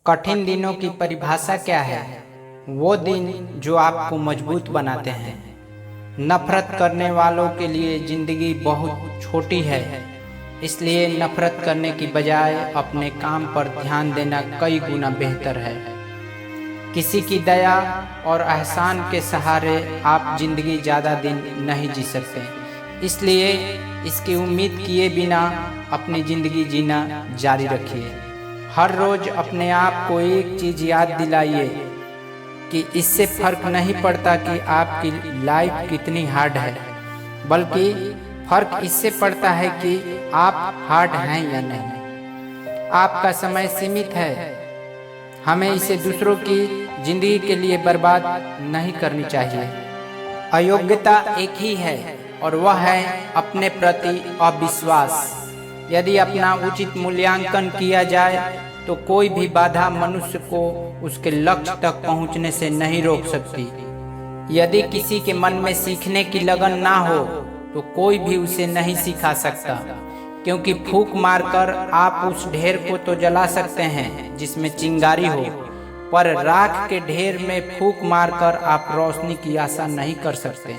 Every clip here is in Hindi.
कठिन दिनों की परिभाषा क्या है? वो दिन जो आपको मजबूत बनाते हैं। नफरत करने वालों के लिए जिंदगी बहुत छोटी है, इसलिए नफरत करने की बजाय अपने काम पर ध्यान देना कई गुना बेहतर है। किसी की दया और एहसान के सहारे आप जिंदगी ज़्यादा दिन नहीं जी सकते, इसलिए इसकी उम्मीद किए बिना अपनी ज़िंदगी जीना जारी रखिए। हर रोज़ अपने आप को एक चीज़ याद दिलाइए कि इससे फर्क नहीं पड़ता कि आपकी लाइफ कितनी हार्ड है, बल्कि फर्क इससे पड़ता है कि आप हार्ड हैं या नहीं। आपका समय सीमित है, हमें इसे दूसरों की जिंदगी के लिए बर्बाद नहीं करनी चाहिए। अयोग्यता एक ही है और वह है अपने प्रति अविश्वास। यदि अपना उचित मूल्यांकन किया जाए तो कोई भी बाधा मनुष्य को उसके लक्ष्य तक पहुंचने से नहीं रोक सकती। यदि किसी के मन में सीखने की लगन ना हो तो कोई भी उसे नहीं सिखा सकता, क्योंकि फूंक मारकर आप उस ढेर को तो जला सकते हैं जिसमें चिंगारी हो, पर राख के ढेर में फूंक मारकर आप रोशनी की आशा नहीं कर सकते।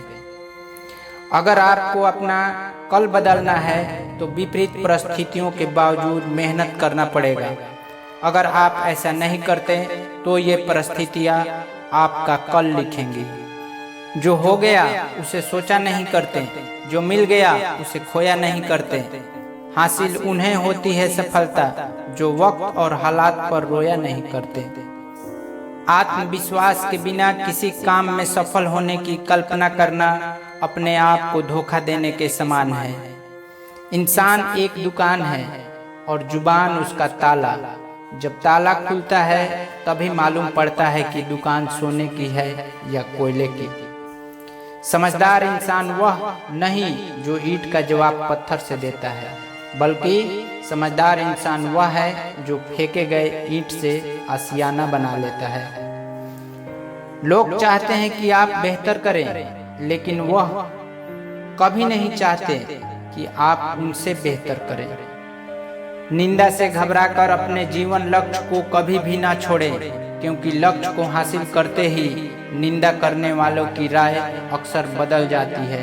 अगर आपको अपना कल बदलना है तो विपरीत परिस्थितियों के बावजूद मेहनत करना पड़ेगा। अगर आप ऐसा नहीं करते तो ये परिस्थितियाँ आपका कल लिखेंगी। जो हो गया उसे सोचा नहीं करते, जो मिल गया उसे खोया नहीं करते। हासिल उन्हें होती है सफलता जो वक्त और हालात पर रोया नहीं करते। आत्मविश्वास के बिना किसी काम में सफल होने की कल्पना करना अपने आप को धोखा देने के समान है। इंसान एक दुकान है और जुबान उसका ताला। जब ताला खुलता है तभी मालूम पड़ता है कि दुकान सोने की है या कोयले की। समझदार इंसान वह नहीं जो ईंट का जवाब पत्थर से देता है, बल्कि समझदार इंसान वह है जो फेंके गए ईंट से आशियाना बना लेता है। लोग चाहते हैं कि आप बेहतर करें, लेकिन वह कभी नहीं चाहते कि आप उनसे बेहतर करें। निंदा से घबराकर अपने जीवन लक्ष्य को कभी भी ना छोड़ें, क्योंकि लक्ष्य को हासिल करते ही निंदा करने वालों की राय अक्सर बदल जाती है।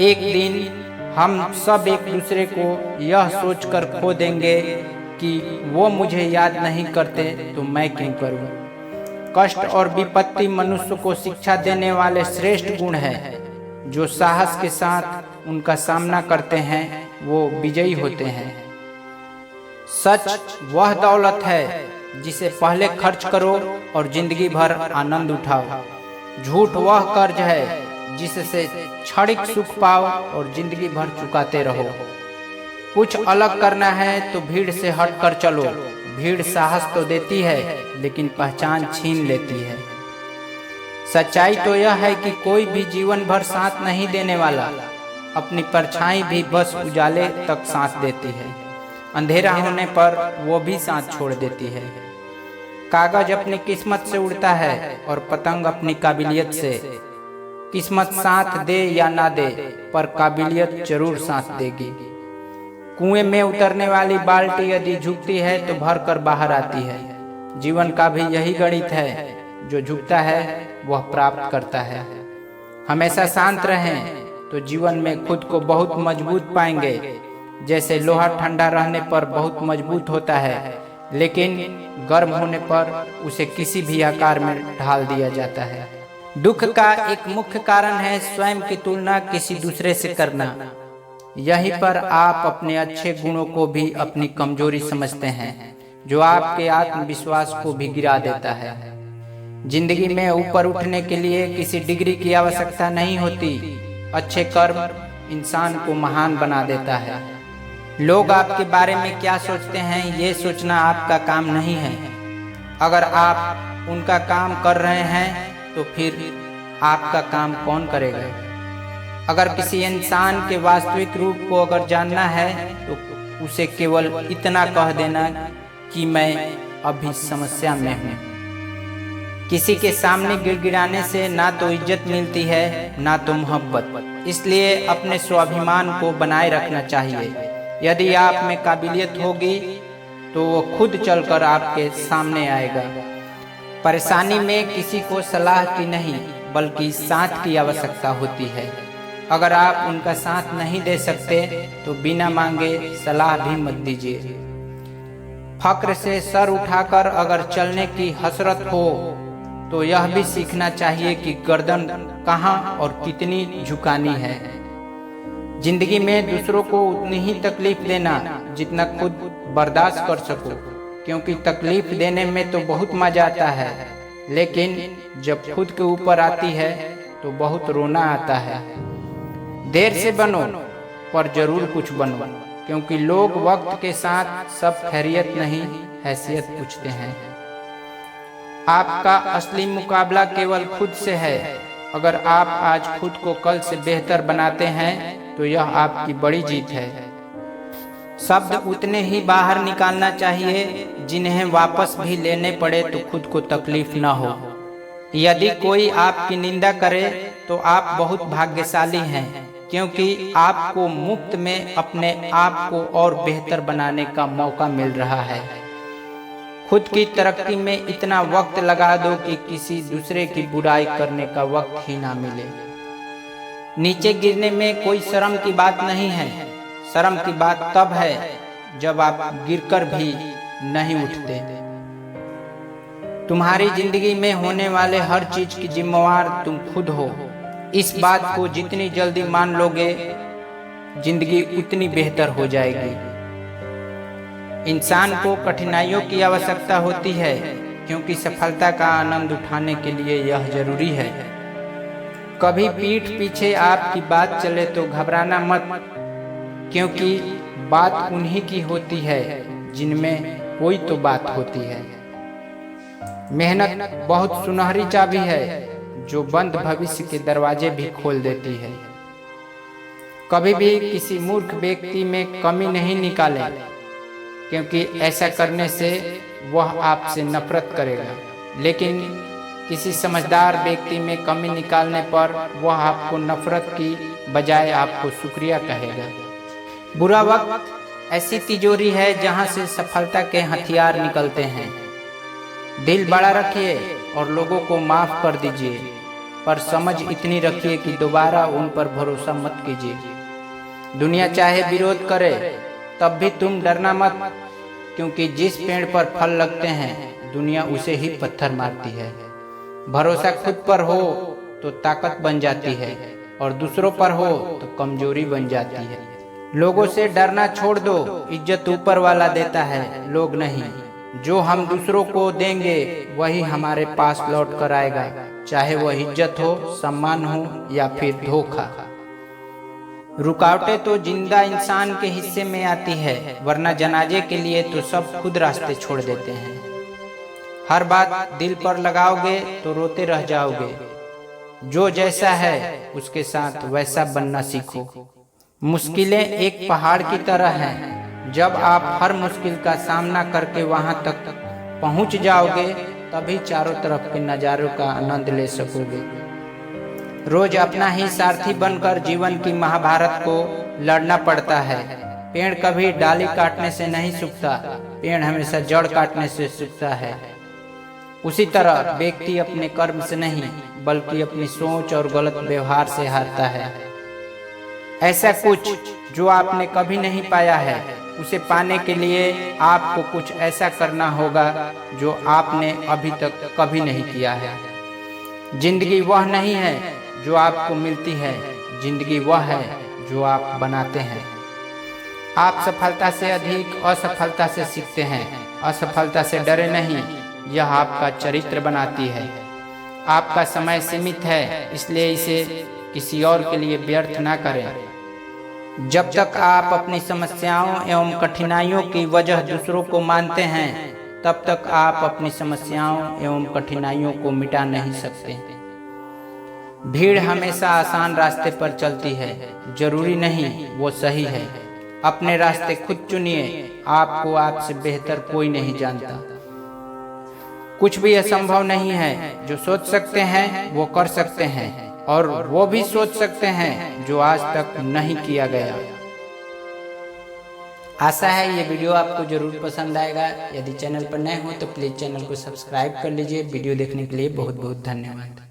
एक दिन हम सब एक दूसरे को यह सोचकर खो देंगे कि वो मुझे याद नहीं करते तो मैं क्यों करूं। कष्ट और विपत्ति मनुष्य को शिक्षा देने वाले श्रेष्ठ गुण हैं। जो साहस के साथ उनका सामना करते हैं वो विजयी होते हैं। सच वह दौलत है जिसे पहले खर्च करो और जिंदगी भर आनंद उठाओ। झूठ वह कर्ज है जिससे क्षणिक सुख पाओ और जिंदगी भर चुकाते रहो। कुछ अलग करना है तो भीड़ से हटकर चलो। भीड़ साहस तो देती है लेकिन पहचान छीन लेती है। सच्चाई तो यह है कि कोई भी जीवन भर साथ नहीं देने वाला। अपनी परछाई भी बस उजाले तक साथ देती है, अंधेरा होने पर वो भी साथ छोड़ देती है। कागज अपनी किस्मत से उड़ता है और पतंग अपनी काबिलियत से। किस्मत साथ दे या ना दे, पर काबिलियत जरूर साथ देगी। कुएं में उतरने वाली बाल्टी यदि झुकती है तो भरकर बाहर आती है। जीवन का भी यही गणित है, जो झुकता है वह प्राप्त करता है। हमेशा शांत रहें तो जीवन में खुद को बहुत मजबूत पाएंगे। जैसे लोहा ठंडा रहने पर बहुत मजबूत होता है, लेकिन गर्म होने पर उसे किसी भी आकार में ढाल दिया जाता है। दुख का एक मुख्य कारण है स्वयं की तुलना किसी दूसरे से करना। यहीं पर आप अपने अच्छे गुणों को भी अपनी कमजोरी समझते हैं, जो आपके आत्मविश्वास को भी गिरा देता है। जिंदगी में ऊपर उठने के लिए किसी डिग्री की आवश्यकता नहीं होती। अच्छे कर्म इंसान को महान बना देता है। लोग आपके बारे में क्या सोचते हैं ये सोचना आपका काम नहीं है। अगर आप उनका काम कर रहे हैं तो फिर आपका काम कौन करेगा। अगर किसी इंसान के वास्तविक रूप को अगर जानना है तो उसे केवल इतना कह देना कि मैं अभी समस्या में हूँ। किसी के सामने गिड़गिड़ाने से ना तो इज्जत मिलती है ना तो मोहब्बत। इसलिए अपने स्वाभिमान को बनाए रखना चाहिए। यदि आप में काबिलियत होगी तो वो खुद चलकर आपके सामने आएगा। परेशानी में किसी को सलाह की नहीं बल्कि साथ की आवश्यकता होती है। अगर आप उनका साथ नहीं दे सकते तो बिना मांगे सलाह भी मत दीजिए। फक्र से सर उठाकर अगर चलने की हसरत हो तो यह भी सीखना चाहिए कि गर्दन कहाँ और कितनी झुकानी है। जिंदगी में दूसरों को उतनी ही तकलीफ देना जितना खुद बर्दाश्त कर सको, क्योंकि तकलीफ देने में तो बहुत मजा आता है, लेकिन जब खुद के ऊपर आती है तो बहुत रोना आता है। देर से बनो पर जरूर कुछ बनो, क्योंकि लोग वक्त के साथ सब खैरियत नहीं हैसियत पूछते हैं। आपका असली मुकाबला केवल खुद से है। अगर आप आज खुद को कल से बेहतर बनाते हैं तो यह आपकी बड़ी जीत है। शब्द उतने ही बाहर निकालना चाहिए जिन्हें वापस भी लेने पड़े तो खुद को तकलीफ न हो। यदि कोई आपकी निंदा करे तो आप बहुत भाग्यशाली हैं, क्योंकि आपको मुफ्त में अपने आप को और बेहतर बनाने का मौका मिल रहा है। खुद की तरक्की में इतना वक्त लगा दो कि किसी दूसरे की बुराई करने का वक्त ही ना मिले। नीचे गिरने में कोई शर्म की बात नहीं है। शर्म की बात तब है जब आप गिरकर भी नहीं उठते। तुम्हारी जिंदगी में होने वाले हर चीज की जिम्मेवार तुम खुद हो। इस बात को जितनी जल्दी मान लोगे जिंदगी उतनी बेहतर हो जाएगी। इंसान को कठिनाइयों की आवश्यकता होती है, क्योंकि सफलता का आनंद उठाने के लिए यह जरूरी है। कभी पीठ पीछे आपकी बात चले तो घबराना मत, क्योंकि बात उन्हीं की होती है जिनमें कोई तो बात होती है। मेहनत बहुत सुनहरी चाबी है जो बंद भविष्य के दरवाजे भी खोल देती है। कभी भी किसी मूर्ख व्यक्ति में कमी नहीं निकालें, क्योंकि ऐसा करने से वह आपसे नफरत करेगा, लेकिन किसी समझदार व्यक्ति में कमी निकालने पर वह आपको नफरत की बजाय आपको शुक्रिया कहेगा। बुरा वक्त ऐसी तिजोरी है जहां से सफलता के हथियार निकलते हैं। दिल बड़ा रखिए और लोगों को माफ कर दीजिए, पर समझ इतनी रखिए कि दोबारा उन पर भरोसा मत कीजिए। दुनिया चाहे विरोध करे तब भी तुम डरना मत, क्योंकि जिस पेड़ पर फल लगते हैं दुनिया उसे ही पत्थर मारती है। भरोसा खुद पर हो तो ताकत बन जाती है, और दूसरों पर हो तो कमजोरी बन जाती है। लोगों से डरना छोड़ दो। इज्जत ऊपर वाला देता है, लोग नहीं। जो हम दूसरों को देंगे वही हमारे पास लौट कर आएगा, चाहे वह इज्जत हो, सम्मान हो या फिर धोखा। रुकावटें तो जिंदा इंसान के हिस्से में आती है, वरना जनाजे के लिए तो सब खुद रास्ते छोड़ देते हैं। हर बात दिल पर लगाओगे तो रोते रह जाओगे। जो जैसा है उसके साथ वैसा बनना सीखो। मुश्किलें एक पहाड़ की तरह हैं। जब आप हर मुश्किल का सामना करके वहां तक पहुंच जाओगे तभी चारों तरफ के नज़ारों का आनंद ले सकोगे। रोज अपना ही सारथी बनकर जीवन की महाभारत को लड़ना पड़ता है। पेड़ कभी डाली काटने से नहीं सूखता, पेड़ हमेशा जड़ काटने से सूखता है। उसी तरह व्यक्ति अपने कर्म से नहीं बल्कि अपनी सोच और गलत व्यवहार से हारता है। ऐसा कुछ जो आपने कभी नहीं पाया है, उसे पाने के लिए आपको कुछ ऐसा करना होगा जो आपने अभी तक कभी नहीं किया है। जिंदगी वह नहीं है जो आपको मिलती है, जिंदगी वह है जो आप बनाते हैं। आप सफलता से अधिक असफलता से सीखते हैं। असफलता से डरे नहीं, यह आपका चरित्र बनाती है। आपका समय सीमित है, इसलिए इसे किसी और के लिए व्यर्थ ना करें। जब तक आप अपनी समस्याओं एवं कठिनाइयों की वजह दूसरों को मानते हैं, तब तक आप अपनी समस्याओं एवं कठिनाइयों को मिटा नहीं सकते। भीड़ हमेशा आसान रास्ते पर चलती है, जरूरी नहीं वो सही है। अपने रास्ते खुद चुनिए, आपको आपसे बेहतर कोई नहीं जानता। कुछ भी असंभव नहीं है। जो सोच सकते हैं वो कर सकते हैं, और वो भी सोच सकते हैं जो आज तक नहीं किया गया। आशा है ये वीडियो आपको जरूर पसंद आएगा। यदि चैनल पर नए हो तो प्लीज़ चैनल को सब्सक्राइब कर लीजिए। वीडियो देखने के लिए बहुत बहुत धन्यवाद।